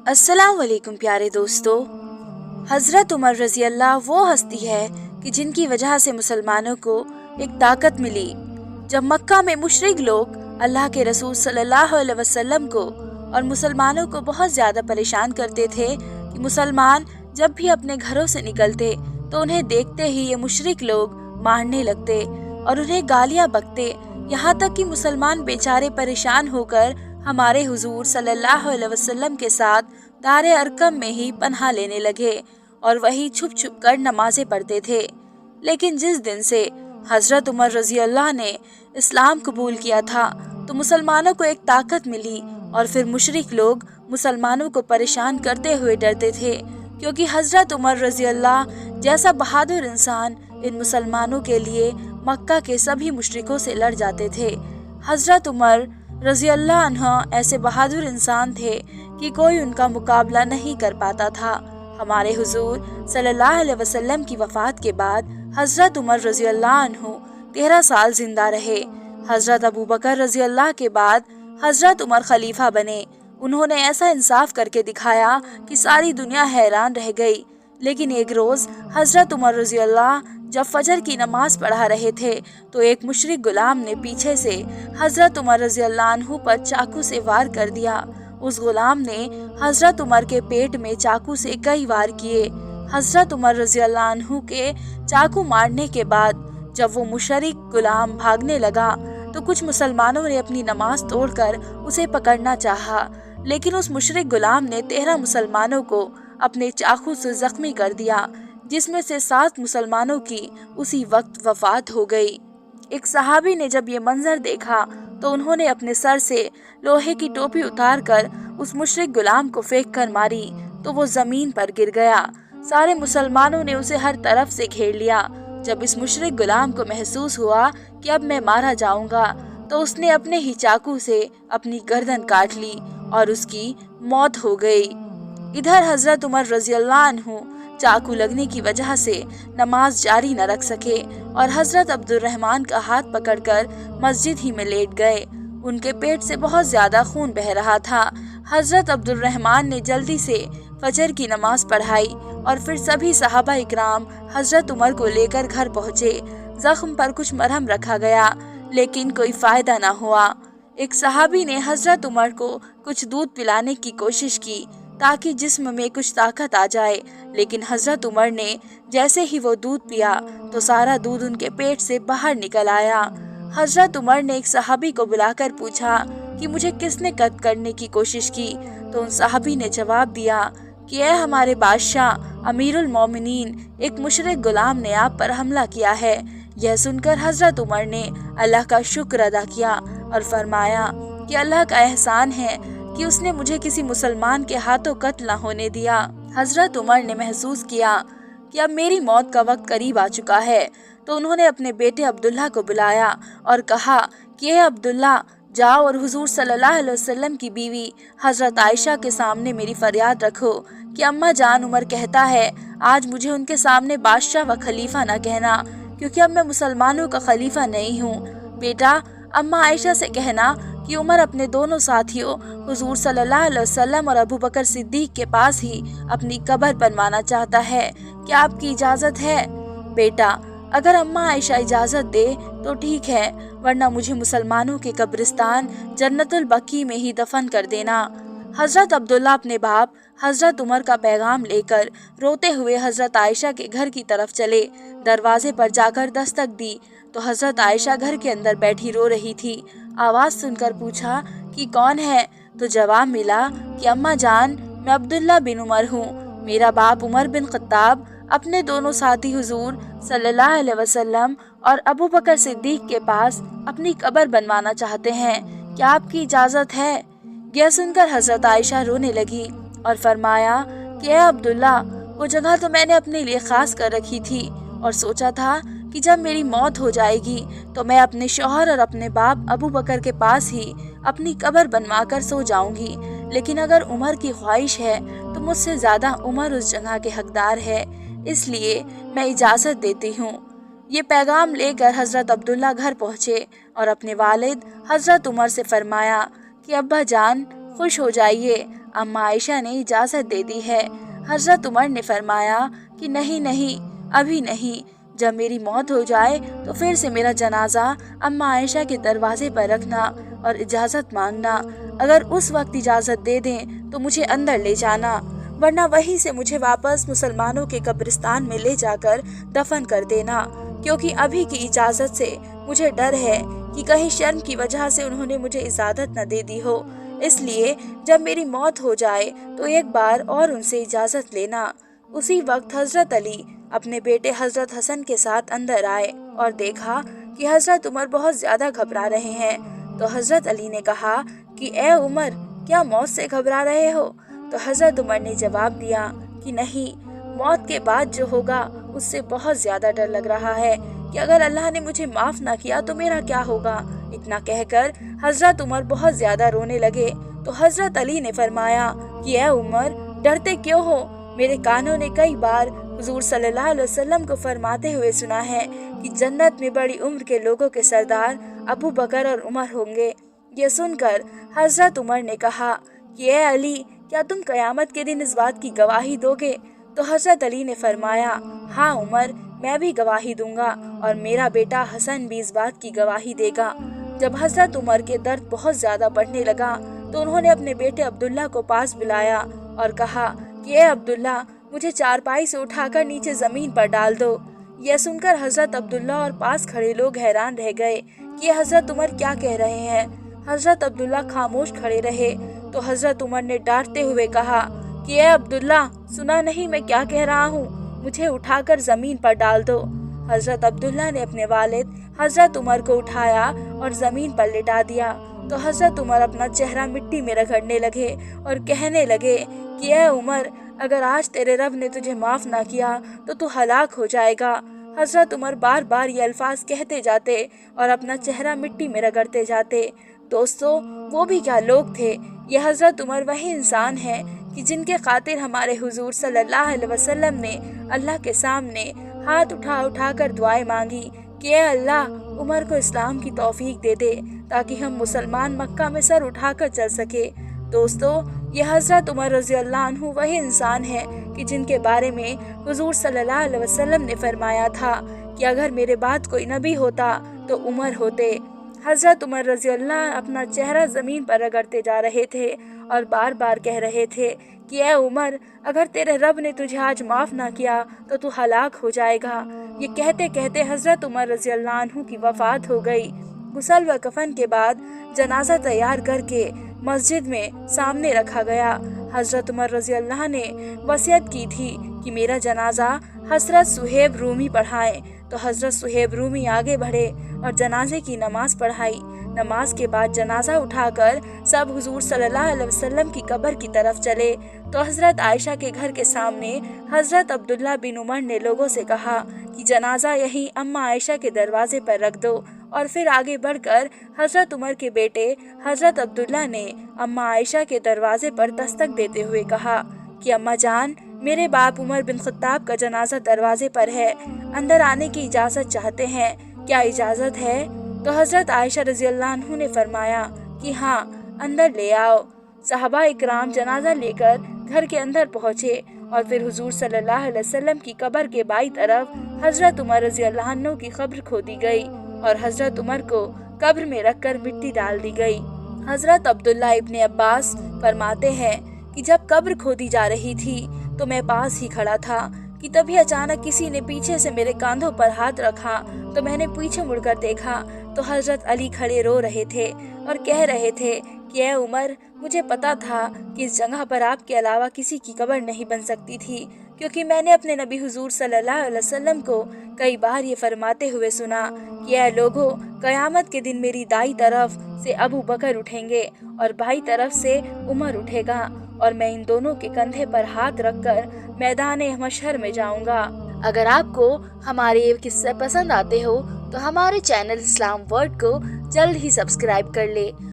अस्सलाम वालेकुम प्यारे दोस्तों। हज़रत उमर रज़ी अल्लाह वो हस्ती है कि जिनकी वजह से मुसलमानों को एक ताकत मिली। जब मक्का में मुशरिक लोग अल्लाह के रसूल सल्लल्लाहु अलैहि वसल्लम को और मुसलमानों को बहुत ज़्यादा परेशान करते थे कि मुसलमान जब भी अपने घरों से निकलते तो उन्हें देखते ही ये मुशरिक लोग मारने लगते और उन्हें गालियाँ बकते, यहाँ तक कि मुसलमान बेचारे परेशान होकर हमारे हुजूर सल्लल्लाहु अलैहि वसल्लम के साथ दारे अरकम में ही पनाह लेने लगे और वही छुप छुप कर नमाजें पढ़ते थे। लेकिन जिस दिन से हज़रत उमर रज़ी अल्लाह ने इस्लाम कबूल किया था तो मुसलमानों को एक ताकत मिली और फिर मुशरिक लोग मुसलमानों को परेशान करते हुए डरते थे, क्योंकि हज़रत उमर रज़ी अल्लाह जैसा बहादुर इंसान इन मुसलमानों के लिए मक्का के सभी मुशरिकों से लड़ जाते थे। हज़रत उमर रज़ी अल्लाह अन्हु ऐसे बहादुर इंसान थे कि कोई उनका मुकाबला नहीं कर पाता था। हमारे हुजूर सल्लल्लाहु अलैहि वसल्लम की वफ़ात के बाद हज़रत उमर रज़ी अल्लाह अन्हु 13 साल जिंदा रहे। हज़रत अबू बकर रज़ी अल्लाह के बाद हज़रत उमर खलीफा बने। उन्होंने ऐसा इंसाफ करके दिखाया कि सारी दुनिया हैरान रह गई। लेकिन एक रोज़ हज़रत उमर रज़ी अल्लाह जब फजर की नमाज पढ़ा रहे थे तो एक मुशरिक गुलाम ने पीछे से हज़रत उमर रज़ी अल्लाह अन्हु पर चाकू से वार कर दिया। उस गुलाम ने हज़रत उमर के पेट में चाकू से कई वार किए। हज़रत उमर रज़ी अल्लाह अन्हु के चाकू मारने के बाद जब वो मुशरिक गुलाम भागने लगा तो कुछ मुसलमानों ने अपनी नमाज तोड़कर उसे पकड़ना चाहा, लेकिन उस मुशरिक गुलाम ने 13 मुसलमानों को अपने चाकू से जख्मी कर दिया, जिसमें से 7 मुसलमानों की उसी वक्त वफात हो गई। एक सहाबी ने जब ये मंजर देखा तो उन्होंने अपने सर से लोहे की टोपी उतारकर उस मुशरिक गुलाम को फेंक कर मारी तो वो जमीन पर गिर गया। सारे मुसलमानों ने उसे हर तरफ से घेर लिया। जब इस मुशरिक गुलाम को महसूस हुआ कि अब मैं मारा जाऊंगा तो उसने अपने ही चाकू से अपनी गर्दन काट ली और उसकी मौत हो गई। इधर हज़रत उमर रज़ी अल्लाह अन्हु चाकू लगने की वजह से नमाज जारी न रख सके और हज़रत अब्दुर्रहमान का हाथ पकड़कर मस्जिद ही में लेट गए। उनके पेट से बहुत ज़्यादा खून बह रहा था। हज़रत अब्दुर्रहमान ने जल्दी से फजर की नमाज पढ़ाई और फिर सभी सहाबा इकराम हज़रत उमर को लेकर घर पहुँचे। जख्म पर कुछ मरहम रखा गया लेकिन कोई फ़ायदा न हुआ। एक सहाबी ने हज़रत उमर को कुछ दूध पिलाने की कोशिश की ताकि जिस्म में कुछ ताकत आ जाए, लेकिन हज़रत उमर ने जैसे ही वो दूध पिया तो सारा दूध उनके पेट से बाहर निकल आया। हज़रत उमर ने एक सहाबी को बुलाकर पूछा कि मुझे किसने कत्ल करने की कोशिश की, तो उन सहाबी ने जवाब दिया कि ऐ हमारे बादशाह अमीरुल मोमिनीन, एक मुशरिक गुलाम ने आप पर हमला किया है। यह सुनकर हज़रत उमर ने अल्लाह का शुक्र अदा किया और फरमाया कि अल्लाह का एहसान है कि उसने मुझे किसी मुसलमान के हाथों कत्ल न होने दिया। हज़रत उमर ने महसूस किया कि अब मेरी मौत का वक्त करीब आ चुका है, तो उन्होंने अपने बेटे अब्दुल्ला को बुलाया और कहा कि ए अब्दुल्ला, जाओ और हुजूर सल्लल्लाहु अलैहि वसल्लम की बीवी हज़रत आयशा के सामने मेरी फरियाद रखो कि अम्मा जान उमर कहता है आज मुझे उनके सामने बादशाह व खलीफा न कहना, क्योंकि अब मैं मुसलमानों का खलीफा नहीं हूँ। बेटा, अम्मा आयशा से कहना कि उमर अपने दोनों साथियों हुजूर सल्लल्लाहु अलैहि वसल्लम और अबू बकर सिद्दीक के पास ही अपनी कब्र बनवाना चाहता है। क्या आपकी इजाज़त है? बेटा, अगर अम्मा आयशा इजाज़त दे तो ठीक है, वरना मुझे मुसलमानों के कब्रिस्तान जन्नतुल बकी में ही दफन कर देना। हज़रत अब्दुल्ला अपने बाप हज़रत उमर का पैगाम लेकर रोते हुए हज़रत आयशा के घर की तरफ चले। दरवाजे पर जाकर दस्तक दी तो हज़रत आयशा घर के अंदर बैठी रो रही थी। आवाज़ सुनकर पूछा कि कौन है, तो जवाब मिला कि अम्मा जान, मैं अब्दुल्ला बिन उमर हूँ। मेरा बाप उमर बिन खत्ताब अपने दोनों साथी हुजूर सल्लल्लाहु अलैहि वसल्लम और अबू बकर सिद्दीक के पास अपनी कब्र बनवाना चाहते हैं। क्या आपकी इजाज़त है? यह सुनकर हज़रत आयशा रोने लगी और फरमाया कि ए अब्दुल्ला, वो जगह तो मैंने अपने लिए ख़ास कर रखी थी और सोचा था कि जब मेरी मौत हो जाएगी तो मैं अपने शौहर और अपने बाप अबू बकर के पास ही अपनी कब्र बनवाकर सो जाऊंगी। लेकिन अगर उमर की ख्वाहिश है तो मुझसे ज़्यादा उमर उस जगह के हकदार है, इसलिए मैं इजाज़त देती हूँ। ये पैगाम लेकर हज़रत अब्दुल्ला घर पहुँचे और अपने वालिद हज़रत उमर से फरमाया कि अब्बा जान, खुश हो जाइए, अम्मा आयशा ने इजाज़त दे दी है। हज़रत उमर ने फरमाया कि नहीं नहीं, अभी नहीं, जब मेरी मौत हो जाए तो फिर से मेरा जनाजा अम्मा आयशा के दरवाजे पर रखना और इजाज़त मांगना। अगर उस वक्त इजाज़त दे दें तो मुझे अंदर ले जाना, वरना वहीं से मुझे वापस मुसलमानों के कब्रिस्तान में ले जाकर दफन कर देना, क्योंकि अभी की इजाज़त से मुझे डर है कि कहीं शर्म की वजह से उन्होंने मुझे इजाज़त न दे दी हो। इसलिए जब मेरी मौत हो जाए तो एक बार और उनसे इजाज़त लेना। उसी वक्त हज़रत अली अपने बेटे हज़रत हसन के साथ अंदर आए और देखा कि हज़रत उमर बहुत ज़्यादा घबरा रहे हैं। तो हज़रत अली ने कहा कि ए उमर, क्या मौत से घबरा रहे हो? तो हज़रत उमर ने जवाब दिया कि नहीं, मौत के बाद जो होगा उससे बहुत ज़्यादा डर लग रहा है कि अगर अल्लाह ने मुझे माफ़ ना किया तो मेरा क्या होगा। इतना कहकर हज़रत उमर बहुत ज़्यादा रोने लगे। तो हज़रत अली ने फरमाया कि ए उमर, डरते क्यों हो? मेरे कानों ने कई बार हुजूर सल्लल्लाहु अलैहि वसल्लम को फरमाते हुए सुना है कि जन्नत में बड़ी उम्र के लोगों के सरदार अबू बकर और उमर होंगे। ये सुनकर हज़रत उमर ने कहा कि ए अली, क्या तुम क़यामत के दिन इस बात की गवाही दोगे? तो हज़रत अली ने फरमाया, हाँ उमर, मैं भी गवाही दूंगा और मेरा बेटा हसन भी इस बात की गवाही देगा। जब हज़रत उमर के दर्द बहुत ज़्यादा बढ़ने लगा तो उन्होंने अपने बेटे अब्दुल्ला को पास बुलाया और कहा कि ए अब्दुल्ला, मुझे चारपाई से उठाकर नीचे ज़मीन पर डाल दो। यह सुनकर हज़रत अब्दुल्ला और पास खड़े लोग हैरान रह गए कि हज़रत उमर क्या कह रहे हैं। हज़रत अब्दुल्ला खामोश खड़े रहे। तो हज़रत उमर ने डांटते हुए कहा कि ए अब्दुल्ला, सुना नहीं मैं क्या कह रहा हूँ? मुझे उठाकर ज़मीन पर डाल दो। हज़रत अब्दुल्ला ने अपने वालिद हज़रत उमर को उठाया और ज़मीन पर लिटा दिया। तो हज़रत उमर अपना चेहरा मिट्टी में रगड़ने लगे और कहने लगे कि ए उमर, अगर आज तेरे रब ने तुझे माफ़ ना किया तो तू हलाक हो जाएगा। हज़रत उमर बार बार ये अल्फाज कहते जाते और अपना चेहरा मिट्टी में रगड़ते जाते। दोस्तों, वो भी क्या लोग थे। ये हज़रत उमर वही इंसान हैं कि जिनके खातिर हमारे हुजूर सल्लल्लाहु अलैहि वसल्लम ने अल्लाह के सामने हाथ उठा कर दुआएं मांगी कि ए अल्लाह, उमर को इस्लाम की तौफीक दे दे ताकि हम मुसलमान मक्का में सर उठाकर चल सके। दोस्तों, ये हज़रत उमर रज़ी अल्लाह अन्हु वही इंसान है कि जिनके बारे में हुजूर सल्लल्लाहु अलैहि वसल्लम ने फरमाया था कि अगर मेरे बाद कोई नबी होता तो उमर होते। हज़रत उमर रज़ी अल्लाह अपना चेहरा ज़मीन पर रगड़ते जा रहे थे और बार बार कह रहे थे कि ए उमर, अगर तेरे रब ने तुझे आज माफ़ ना किया तो तू हलाक हो जाएगा। ये कहते कहते हज़रत उमर रज़ी अल्लाह अन्हु की वफ़ात हो गई। गुस्ल व कफन के बाद जनाजा तैयार करके मस्जिद में सामने रखा गया। हज़रत उमर रज़ी अल्लाह ने वसीयत की थी कि मेरा जनाजा हज़रत सुहेब रूमी पढ़ाएं। तो हज़रत सुहेब रूमी आगे बढ़े और जनाजे की नमाज पढ़ाई। नमाज के बाद जनाजा उठाकर सब हुजूर सल्लल्लाहु अलैहि वसल्लम की कब्र की तरफ चले। तो हज़रत आयशा के घर के सामने हज़रत अब्दुल्ला बिन उमर ने लोगों से कहा कि जनाजा यहीं अम्मा आयशा के दरवाजे पर रख दो। और फिर आगे बढ़कर हज़रत उमर के बेटे हज़रत अब्दुल्ला ने अम्मा आयशा के दरवाजे पर दस्तक देते हुए कहा कि अम्मा जान, मेरे बाप उमर बिन खत्ताब का जनाजा दरवाजे पर है, अंदर आने की इजाज़त चाहते हैं, क्या इजाज़त है? तो हज़रत आयशा रज़ी अल्लाह अन्हु ने फरमाया कि हाँ, अंदर ले आओ। सहाबा इकराम जनाजा लेकर घर के अंदर पहुँचे और फिर हुजूर सल्लल्लाहु अलैहि वसल्लम की कब्र के बाई तरफ हज़रत उमर रज़ी अल्लाह अन्हु की कब्र खोदी गई और हज़रत उमर को कब्र में रखकर मिट्टी डाल दी गई। हज़रत अब्दुल्ला इब्ने अब्बास फरमाते हैं कि जब कब्र खोदी जा रही थी तो मैं पास ही खड़ा था कि तभी अचानक किसी ने पीछे से मेरे कांधों पर हाथ रखा। तो मैंने पीछे मुड़कर देखा तो हज़रत अली खड़े रो रहे थे और कह रहे थे कि ए उमर, मुझे पता था कि इस जगह पर आपके अलावा किसी की कब्र नहीं बन सकती थी, क्योंकि मैंने अपने नबी हुजूर सल्लल्लाहु अलैहि वसल्लम को कई बार ये फरमाते हुए सुना कि ए लोगो, क़यामत के दिन मेरी दाई तरफ से अबू बकर उठेंगे और बाई तरफ से उमर उठेगा और मैं इन दोनों के कंधे पर हाथ रखकर मैदान महशर में जाऊंगा। अगर आपको हमारे ये किस्से पसंद आते हो तो हमारे चैनल इस्लाम वर्ल्ड को जल्द ही सब्सक्राइब कर ले